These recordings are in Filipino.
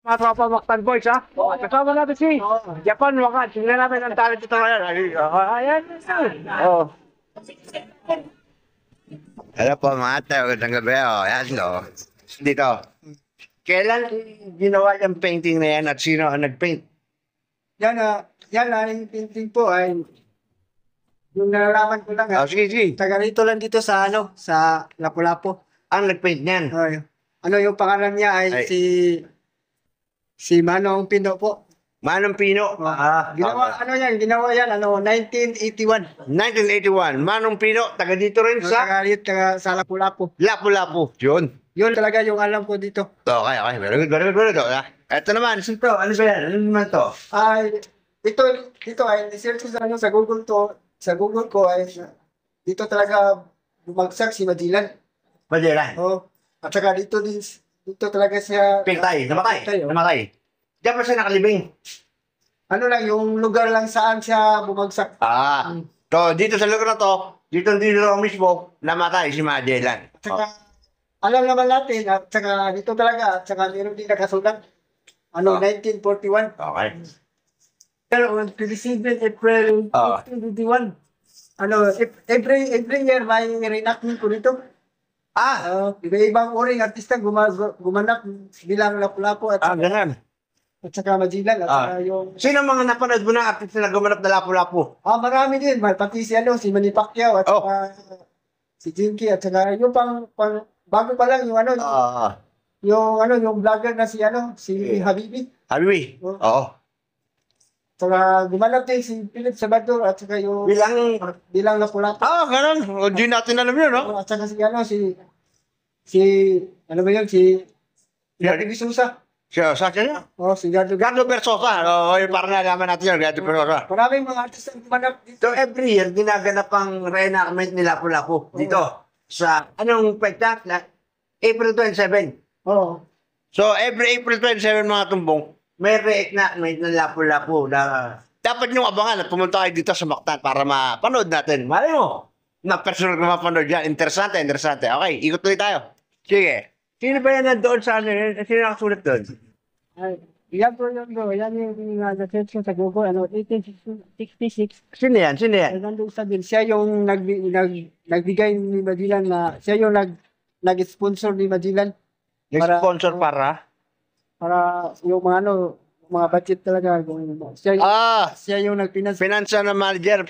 Mga tropa Mactan Boys, ha? Kasama natin si Japan Wakan. Tingnan natin ang talent ito ngayon. Ayan. Oh. Hello po mga ate, magandang gabi. Yan, dito. Kailan ginawa yung painting na yan at sino ang nag-paint? Yan yung painting po ay yung nalalaman ko lang Sige. taga rito lang dito sa sa Lapu-Lapu. Ang nag-paint niyan? Yung pangalan niya ay Ay. si Manong Pino po. Manong Pino. Ginawa 1981. 1981. Manong Pino, taga dito rin sa Taga sa Lapu-Lapu. Lapu-Lapu. Yun. Yun talaga yung alam ko dito. Okay. Very good. Ito naman, ito. Ano ba yan? Ano naman to? Ay dito ay research ko sa Google to. Sa Google ko ay dito talaga bumagsak si Magellan. Magellan. At saka dito talaga siya Pintay. Pintay. Namatay. Diyan pa siya nakalibing. Ano lang, yung lugar lang saan siya bumagsak. So, dito sa lugar na to, dito mismo, namatay si Magellan. At saka, alam naman natin, at saka dito talaga, at saka meron din nakasulat. 1941. Okay. Pero on 27 April 1851. Every year may reenactment ko dito. Iba-ibang uring artista gumanap bilang Lapu-Lapu at Ganun. saka Magellan at saka yung Sino mga napanood mo na artist na gumanap na Lapu-Lapu? marami din, pati si Manny Pacquiao at saka si Jinky at saka yung bago pa lang yung yung vlogger na si Habibi. Habibi? Oo. Saka gumanap din si Philip Salvador at saka yung bilang Lapu-Lapu. Ganun. Hindi natin alam yun, no? At saka si ano ba yun, si Gado Sousa. Sa niya? Si Gado. Gardo Versosa. Parang nalaman natin yun, Gardo Versosa. Maraming mga artist ang gumanap dito. So, every year, ginaganap ang reenactment ni Lapu-Lapu dito. Sa, anong pekta? April 27. So, every April 27, mga tumbong, may reenactment ng Lapu-Lapu na dapat nyo abangan at pumunta kayo dito sa Mactan para mapanood natin. Mali mo, na personal ka mapanood yan. Interesante. Okay, ikot tuloy tayo. Sige. Sino ba yan doon sa ano yun? Sino nakasulat doon? Yan po yun bro. Yan yung na-search ko sa Google. 1866. Sino yan? Nandun sa bill. Siya yung nagbigay ni Magellan na siya yung nag-sponsor ni Magellan. Nag-sponsor para yung mga budget talaga. Siya yung nagpinas. Financial manager,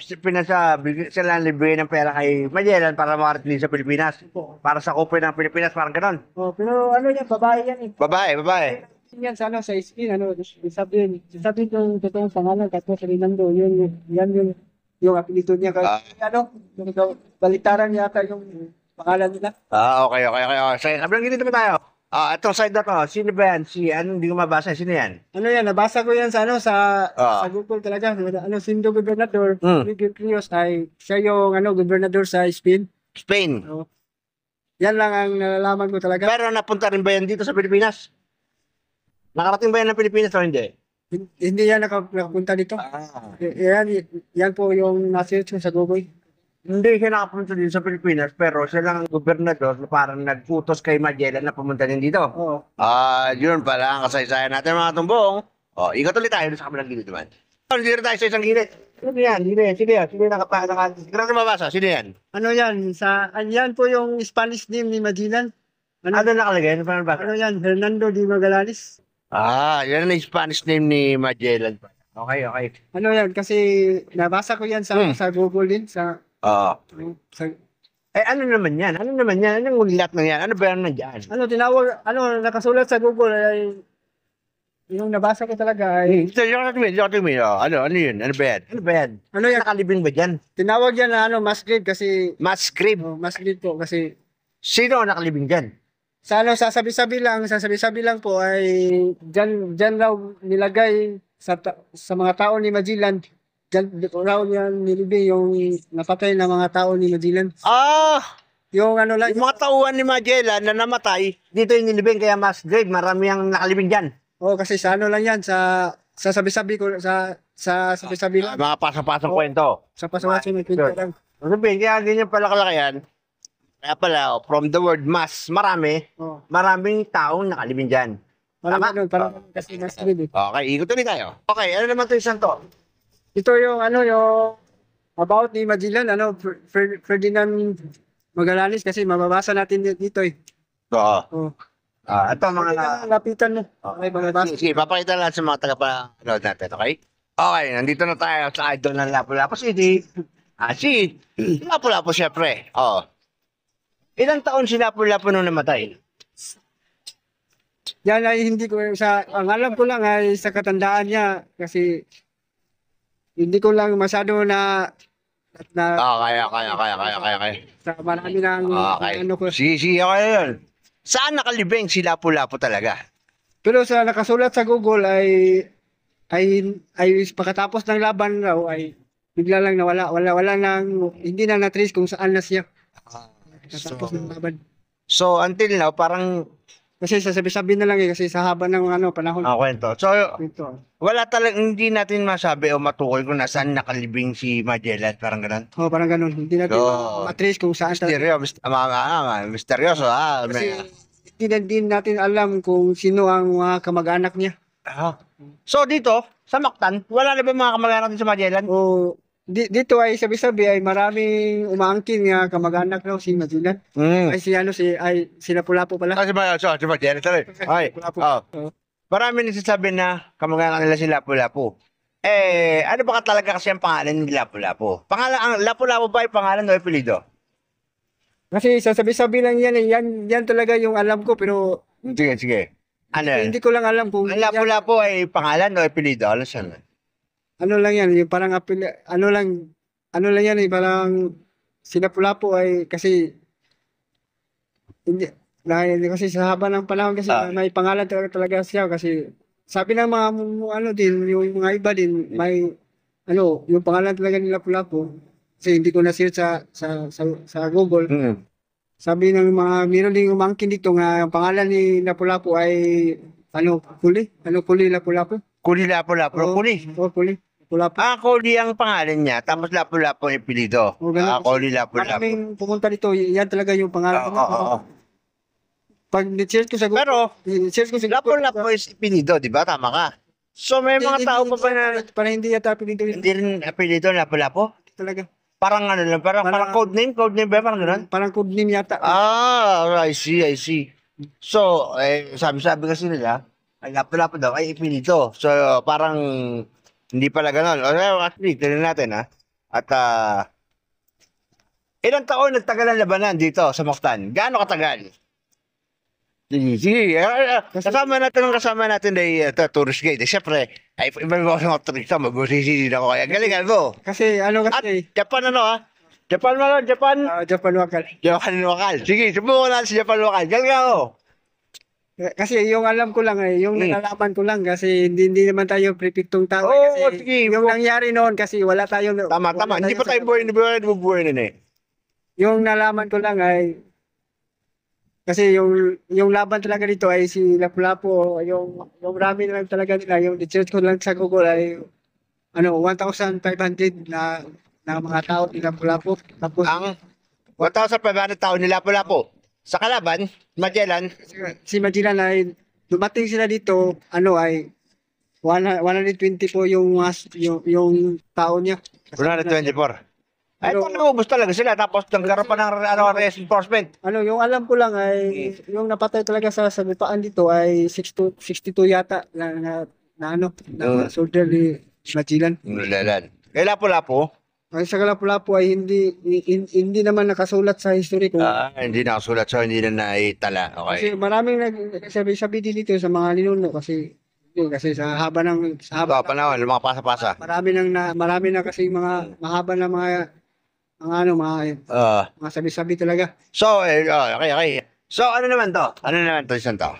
sila libre ng pera kay Magellan para makarating sa Pilipinas. Para sa kupre ng Pilipinas, parang ganon. Pero yan, babae yan eh. Babae. Yan sa screen, sabihin yung totoong pangalan, Katwa Fernando, yan yung apelyido niya. Balitaran yata yung pangalan nila. Okay. Sige, sabihin dito naman tayo. Itong side na to, sino ba yan? Hindi ko mabasa. Sino yan? Nabasa ko yan sa Google talaga. Sindo Gobernador, Miguel Crios ay siya yung gobernador sa Spain. Yan lang ang nalalaman ko talaga. Pero napunta rin ba yan dito sa Pilipinas? Nakarating ba yan ng Pilipinas o hindi? Hindi yan nakapunta dito. Yan po yung na-search ko sa Google. Hindi siya nakapunta dito sa Pilipinas, pero siya lang ang gobernador na parang nagputos kay Magellan na pumunta din dito. Yun pala ang kasaysayan natin mga tumbong. Ikot ulit tayo sa kabilang gilid naman. Hindi rin tayo sa isang gilid. Sino yan? Sino nakapagkakad? Mabasa? Sino yan? Yan po yung Spanish name ni Magellan. Ano nakalagay? Yan? Hernando de Magallanes. Yan ang Spanish name ni Magellan. Okay. Yan? Kasi nabasa ko yan sa Google din. Ano naman yan? Anong ulat na yan? Ano ba yan nandiyan? Nakasulat sa Google ay yung nabasa ko talaga ay Ano yun? Ano ba yan? Nakalibing ba dyan? tinawag yan na mass grave kasi Mass grave? mass grave po kasi Sino ang nakalibing dyan? sasabi-sabi lang po ay dyan raw nilagay sa mga tao ni Magellan. Dyan raw yan nilibing yung napatay na mga tao ni Magellan. Yung Yung mga tauhan ni Magellan na namatay, dito yung nilibing kaya mass grave. Marami ang nakalibing dyan. kasi sa lang yan, sa sabi-sabi ko, sa sabi-sabi lang. Mga pasang-pasang kwento. Sa pasawasi ng kwento lang. Sabihin, kaya ganyan pala kalakayan. Kaya pala, from the word mass, maraming taong nakalibing dyan. Parang Tama? ganun, parang ganun kasi nasabi eh. Okay, ikot ulit tayo. Okay, ano naman to isang to? Ito yung yung about ni Magellan, Ferdinand Magallanes kasi mababasa natin dito eh. Oo. Oh. Ito mga... Lapitan mo. Okay, mababasa. Sige, papakita lang sa mga tagapanood natin, okay? Okay, nandito na tayo sa idol ng Lapu-Lapu City. Si Lapu-Lapu syempre. Oo. Ilang taon si Lapu-Lapu nung namatay? Yan ay hindi ko ang alam ko lang ay sa katandaan niya kasi hindi ko lang masyado na Kaya. sa marami ng Okay. ano ko. Sige, okay yun. Saan nakalibing si Lapu-Lapu talaga? Pero sa nakasulat sa Google ay pagkatapos ng laban raw ay bigla lang nawala. Wala nang hindi na na-trace kung saan na siya. Pagkatapos ng laban. So, until now, parang Kasi sasabi-sabi na lang kasi sa haba ng panahon. kwento. So, Ito. wala talagang, hindi natin masabi o matukoy kung nasaan nakalibing si Magellan, parang ganun. Oh, parang ganun. Hindi natin So, ma-trace kung saan talaga. Misteryoso, Kasi hindi natin alam kung sino ang mga kamag-anak niya. So, dito, sa Mactan, wala na ba mga kamag-anak din sa Magellan? O dito ay sabi-sabi ay maraming umaangkin nga kamag-anak raw si Magellan. Ay si Lapu-Lapu pala. Si Magellan talaga. Ay, marami nagsasabi na kamag-anak nila si Lapu-Lapu. Ano ba talaga kasi ang pangalan ni Lapu-Lapu? Ang Lapu-Lapu ba ay pangalan o apelido? Kasi sasabi-sabi lang yan, yan talaga yung alam ko pero Sige. Ano yan? hindi ko lang alam kung Ang Lapu-Lapu ay pangalan o apelido? Ano siya? ano lang yan, yung parang ano lang yan, parang si Lapu-Lapu ay kasi hindi kasi sa haba ng panahon kasi may pangalan talaga siya kasi sabi ng mga din yung mga iba din may yung pangalan talaga ni Lapu-Lapu kasi hindi ko na-search sa Google. Sabi ng mga meron ding umangkin dito nga ang pangalan ni Lapu-Lapu ay Kuli Lapu-Lapu. Kuli Lapu-Lapu. Kuli. Kuli Lapu-Lapu. Kuli ang pangalan niya, tapos Lapu-Lapu ang apelido. Kuli Lapu-Lapu. Maraming pumunta dito, yan talaga yung pangalan niya. Pag ni-search ko sa Google, Pero, ni-search ko sa Lapu-Lapu is apelido, di ba? Tama ka. So, may mga tao pa ba na para hindi yata pinito hindi rin apelido Lapu-Lapu? talaga. Parang ano lang, parang code name ba? Parang gano'n? Parang code name yata. I see. So, sabi kasi nila, ang Lapu-Lapu daw ay ipinito. So, parang hindi pala gano'n. Actually, tignan natin, ha? At, ilang taon nagtagal ang labanan dito sa Mactan? Gaano katagal? Sige. Kasama natin ay tourist guide. Siyempre, ay iba mo sa mga turista, mag-usisi din ako. Kaya galingan mo. Kasi At Japan Japan. Japan wakal. Japan lokal. Sige, subukan natin si Japan lokal. Galingan mo. Kasi yung alam ko lang yung nalalaman ko lang kasi hindi naman tayo prepiktong tao. Kasi sige. yung nangyari noon kasi wala tayong... Tama. Hindi pa tayo buhay nun eh. Yung nalaman ko lang ay kasi yung laban talaga dito ay si Lapu-Lapu, yung rami na lang talaga nila, yung research ko lang sa Google ay 1,500 na mga tao ni Lapu-Lapu. Tapos Ang 1,500 tao ni Lapu-Lapu. Sa kalaban, Magellan, si Magellan ay dumating sila dito, ay 120 po yung tao niya. 124. Ay, naubos talaga sila. Tapos nagkaroon pa ng reinforcement. Yung alam ko lang ay yung napatay talaga sa lupaan dito ay 62 yata na soldier ni Magellan. Kaya Lapu-Lapu, Ay sa Lapu-Lapu ay hindi naman nakasulat sa history ko. hindi nakasulat, so hindi na naitala. Kasi Okay. maraming nagsabi dito sa mga ninuno kasi sa haba Panahon, mga pasa-pasa. marami na kasi mga mahaba na mga sabi-sabi talaga. So, okay. So, ano naman to, isang to?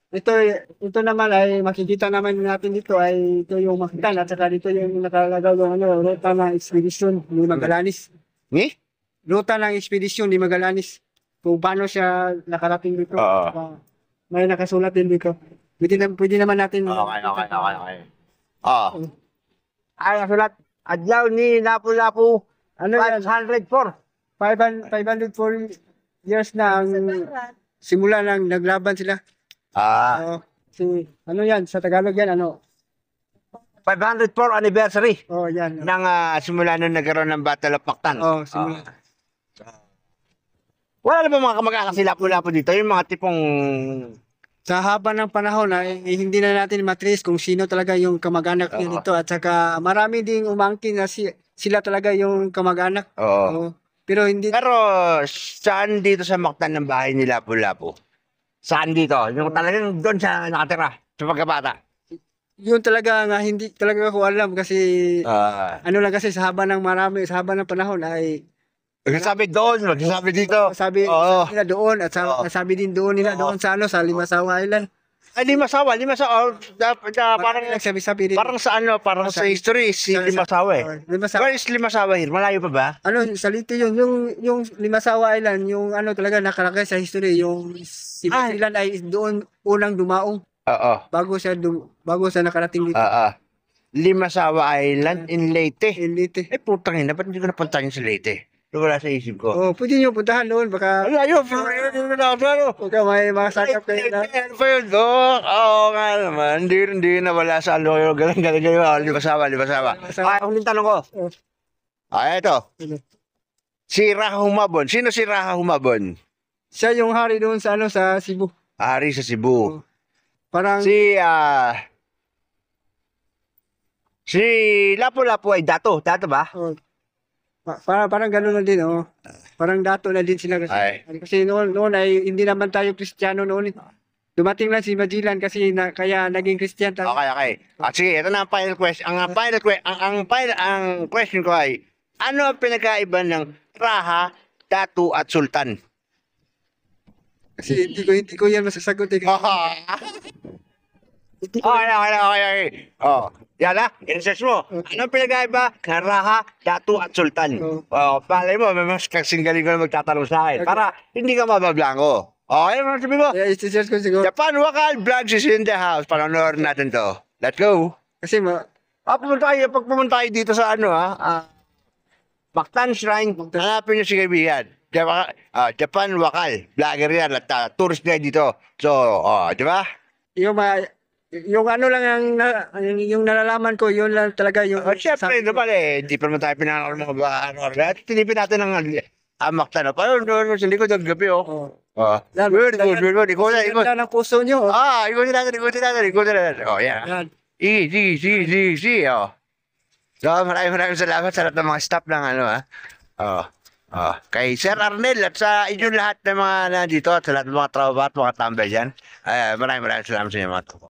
Ito naman ay makikita naman natin dito ay ito yung Mactan at saka dito yung nakalagaw ng ruta ng ekspedisyon ni Magallanes. Ruta ng ekspedisyon ni Magallanes. Kung paano siya nakarating dito. May nakasulat din dito. Pwede naman natin. Okay. Ay, nasulat, adlaw ni Lapu-Lapu, 504. 504 years na ang simula nang naglaban sila. ano yan, sa Tagalog yan, ano? 504 anniversary Oh, yan. ng simula nung nagkaroon ng Battle of Mactan. Oh, simula. Wala na ba mga kamag-anak si Lapu-Lapu dito? Yung mga tipong... Sa haba ng panahon, hindi na natin matrace kung sino talaga yung kamag-anak niya Oo. dito. At saka marami ding umangkin na sila talaga yung kamag-anak. Oo. Oh, pero hindi, Pero saan dito sa Mactan ng bahay ni Lapu-Lapu? Saan dito? Yung talagang doon siya nakatira sa pagkabata. yun talaga nga hindi talaga ko alam kasi ano lang kasi sa haba ng panahon ay Magsasabi doon, magsasabi dito. sabi Oo. nila doon at sabi din doon nila doon sa sa Limasawa Island. Ay, Limasawa. Parang, Parang nagsabi-sabi din. parang sa ano, parang sa history, si Limasawa eh. Limasawa. Where is Limasawa here? Malayo pa ba? Ano, salito yung Limasawa Island, yung ano talaga nakalagay sa history, yung si Basilan ay doon unang dumaong Oo. bago siya nakarating dito. Limasawa Island in Leyte. Elite. Eh, putang ina, ba't hindi ko napunta yun sa Leyte? Wala sa isip ko. Oh, pwede niyo puntahan doon baka Malayo, pero baka may makasakap kayo na. ano pa yun? Oo nga naman. Hindi na wala sa ano. Galing. Limasawa. Huling tanong ko. Oh. Eto. Ano? Si Raha Humabon. Sino si Raha Humabon? Siya yung hari doon sa sa Cebu. Hari sa Cebu. Parang Si Lapu-Lapu ay dato. Dato ba? oh, parang gano'n na din, oh. Parang dato na din sila kasi. Ay. Kasi noon ay hindi naman tayo Kristiyano noon. Dumating lang si Magellan kasi kaya naging Christian tayo. Okay. Sige, ito na ang final question. Ang question ko ay, ano ang pinagkaiba ng Raha, Datu at Sultan? Kasi hindi ko yan masasagot eh. Okay. Oh, yan na, in-search mo. Ano ang pinagkaiba ng Raha, Datu at Sultan? Palay mo, may mas kasing galing ko na magtatanong sa akin para hindi ka mabablanko. Okay, ano sabi mo? Kaya i-search ko siguro. Japan Wakal Vlogs is in the house. Panonood natin to. Let's go. Kasi Pag pumunta tayo dito sa Mactan Shrine, hanapin niyo si kaibigan. Japan Wakal, vlogger yan at tourist guide dito. So, di ba? yung ano lang yung nalalaman ko, yun lang talaga yung Siyempre, naman hindi pa naman tayo pinanakal mga ba, tinipin natin ng Mactan. Paano, sa likod ng gabi, Good. Ikot. Ganda ng puso nyo. Ikutin natin. Yeah. Yan. Easy. So, maraming salamat sa lahat ng mga staff ng kay Sir Arnel at sa inyong lahat ng mga nandito at sa lahat ng mga trabaho at mga tambay dyan. Maraming salamat sa inyo mga